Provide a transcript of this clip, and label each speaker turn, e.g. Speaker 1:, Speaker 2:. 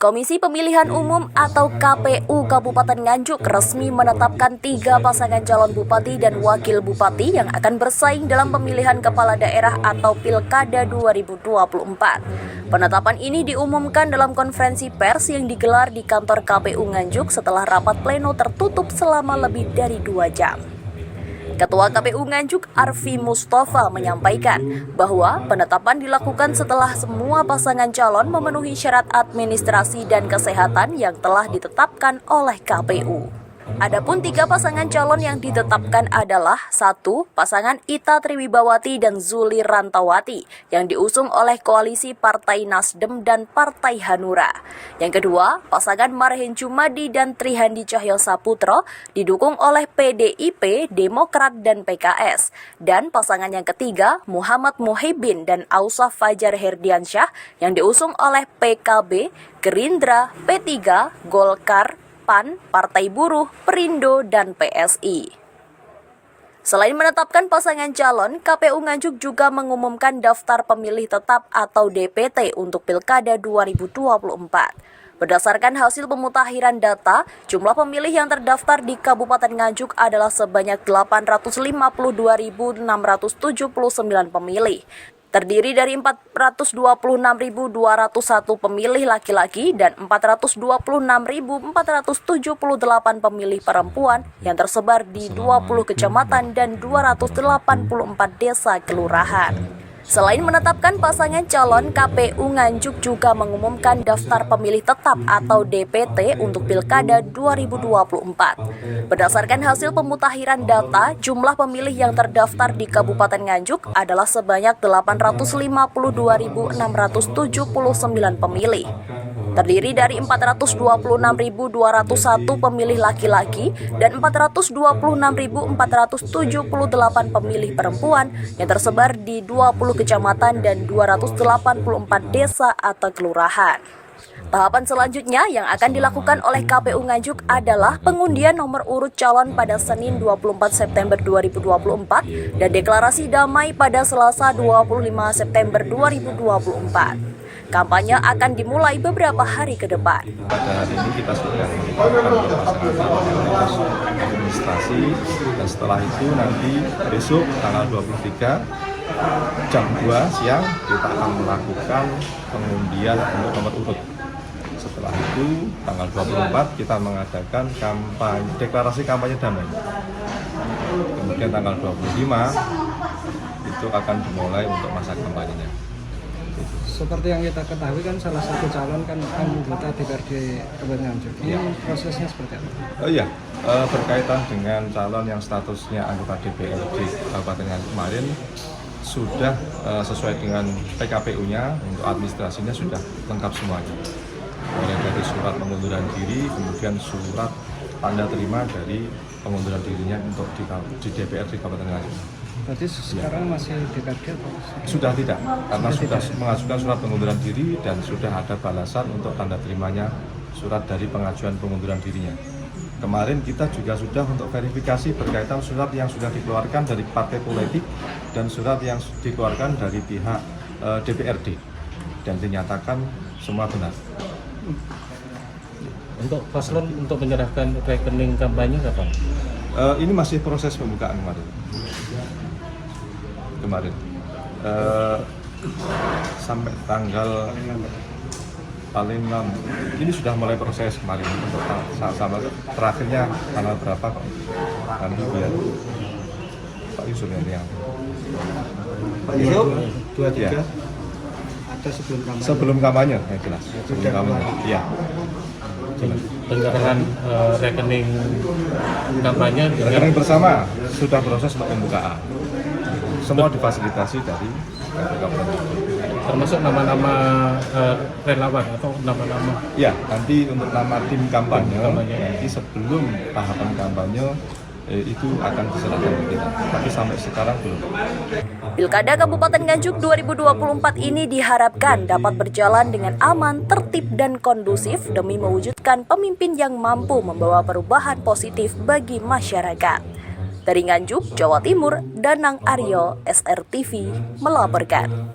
Speaker 1: Komisi Pemilihan Umum atau KPU Kabupaten Nganjuk resmi menetapkan 3 pasangan calon bupati dan wakil bupati yang akan bersaing dalam pemilihan kepala daerah atau Pilkada 2024. Penetapan ini diumumkan dalam konferensi pers yang digelar di kantor KPU Nganjuk setelah rapat pleno tertutup selama lebih dari 2 jam. Ketua KPU Nganjuk Arfi Mustafa menyampaikan bahwa penetapan dilakukan setelah semua pasangan calon memenuhi syarat administrasi dan kesehatan yang telah ditetapkan oleh KPU. Adapun 3 pasangan calon yang ditetapkan adalah 1. Pasangan Ita Triwibawati dan Zuli Rantawati yang diusung oleh koalisi Partai Nasdem dan Partai Hanura. Yang kedua, pasangan Marhen Jumadi dan Trihandi Cahyosaputro didukung oleh PDIP, Demokrat dan PKS. Dan pasangan yang ketiga, Muhammad Muhibin dan Ausaf Fajar Herdiansyah yang diusung oleh PKB, Gerindra, P3, Golkar, PAN, Partai Buruh, Perindo, dan PSI. Selain menetapkan pasangan calon, KPU Nganjuk juga mengumumkan daftar pemilih tetap atau DPT untuk Pilkada 2024. Berdasarkan hasil pemutakhiran data, jumlah pemilih yang terdaftar di Kabupaten Nganjuk adalah sebanyak 852.679 pemilih. Terdiri dari 426.201 pemilih laki-laki dan 426.478 pemilih perempuan yang tersebar di 20 kecamatan dan 284 desa kelurahan. Selain menetapkan pasangan calon, KPU Nganjuk juga mengumumkan daftar pemilih tetap atau DPT untuk Pilkada 2024. Berdasarkan hasil pemutakhiran data, jumlah pemilih yang terdaftar di Kabupaten Nganjuk adalah sebanyak 852.679 pemilih. Terdiri dari 426.201 pemilih laki-laki dan 426.478 pemilih perempuan yang tersebar di 20 kecamatan dan 284 desa atau kelurahan. Tahapan selanjutnya yang akan dilakukan oleh KPU Nganjuk adalah pengundian nomor urut calon pada Senin 24 September 2024 dan deklarasi damai pada Selasa 25 September 2024. Kampanye akan dimulai beberapa hari ke depan.
Speaker 2: Pada hari ini kita sudah melakukan proses administrasi dan setelah itu nanti besok tanggal 23 jam 2 siang kita akan melakukan pengundian untuk nomor urut. Setelah itu tanggal 24 kita mengadakan deklarasi kampanye damai. Kemudian tanggal 25 itu akan dimulai untuk masa kampanyenya.
Speaker 3: Seperti yang kita ketahui kan salah satu calon kan anggota DPRD Kabupaten Nganjuk. Ini prosesnya seperti apa?
Speaker 2: Oh iya, berkaitan dengan calon yang statusnya anggota DPRD Kabupaten Nganjuk kemarin sudah sesuai dengan PKPU-nya untuk administrasinya sudah lengkap semuanya. Mulai dari surat pengunduran diri, kemudian surat tanda terima dari pengunduran dirinya untuk di DPRD Kabupaten Nganjuk.
Speaker 3: Berarti sekarang masih DPRD atau?
Speaker 2: Sudah tidak, karena sudah mengajukan surat pengunduran diri dan sudah ada balasan untuk tanda terimanya surat dari pengajuan pengunduran dirinya. Kemarin kita juga sudah untuk verifikasi berkaitan surat yang sudah dikeluarkan dari partai politik dan surat yang dikeluarkan dari pihak DPRD dan dinyatakan semua benar.
Speaker 4: Untuk paslon untuk menyerahkan rekening kampanye kapan?
Speaker 2: Ini masih proses pembukaan kemarin. Sampai tanggal paling 6 ini sudah mulai proses kemarin untuk sama terakhirnya tanggal berapa kok nanti biar Pak Yusuf yang
Speaker 3: Pak Yusuf 23
Speaker 2: ya.
Speaker 3: Ada
Speaker 2: sebelum kampanye ya jelas sebelum kampanye ya
Speaker 4: penyerahan rekening kampanye
Speaker 2: rekening bersama sudah proses untuk pembukaan, semua difasilitasi dari Kabupaten.
Speaker 4: Termasuk nama-nama relawan atau nama-nama?
Speaker 2: Ya, nanti untuk nama tim kampanye. Nanti sebelum tahapan kampanye itu akan diserahkan ke kita, tapi sampai sekarang belum.
Speaker 1: Pilkada Kabupaten Nganjuk 2024 ini diharapkan dapat berjalan dengan aman, tertib, dan kondusif demi mewujudkan pemimpin yang mampu membawa perubahan positif bagi masyarakat. Dari Nganjuk, Jawa Timur, Danang Aryo, SRTV melaporkan.